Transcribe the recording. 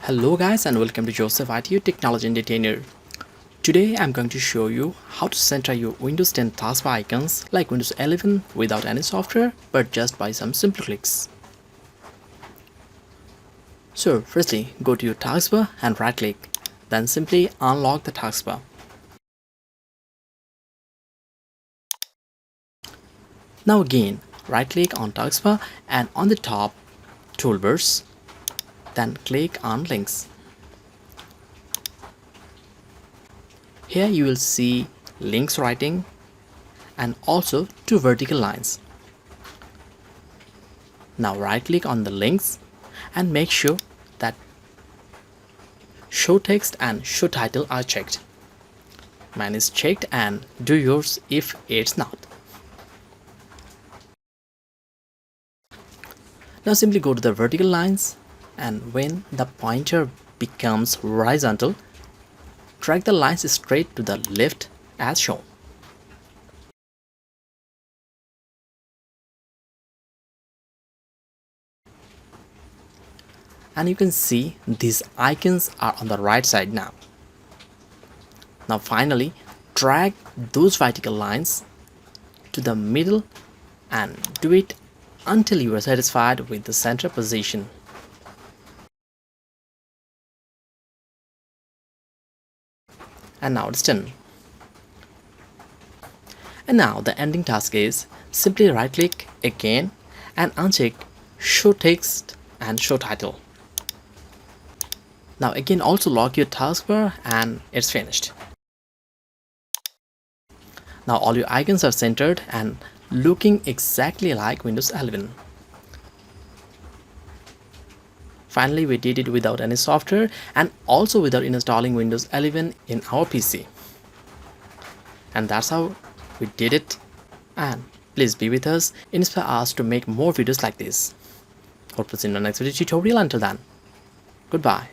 Hello guys and welcome to Joseph ITU Technology Entertainer. Today I'm going to show you how to center your Windows 10 taskbar icons like Windows 11 without any software but just by some simple clicks. So firstly, go to your taskbar and right click, then simply unlock the taskbar. Now again, right click on taskbar and on the top toolbars, then click on links. Here you will see links writing and also two vertical lines. Now right click on the links and make sure that show text and show title are checked. Mine is checked and do yours if it's not. Now simply go to the vertical lines and when the pointer becomes horizontal, drag the lines straight to the left as shown. And you can see these icons are on the right side now. Now finally, drag those vertical lines to the middle and do it until you are satisfied with the center position. And now it's done. And now the ending task is simply right click again and uncheck show text and show title. Now again also lock your taskbar and it's finished. Now all your icons are centered and looking exactly like Windows 11. Finally, we did it without any software and also without installing Windows 11 in our PC. And that's how we did it. And please be with us, inspire us to make more videos like this. Hope to see you in the next video tutorial. Until then, goodbye.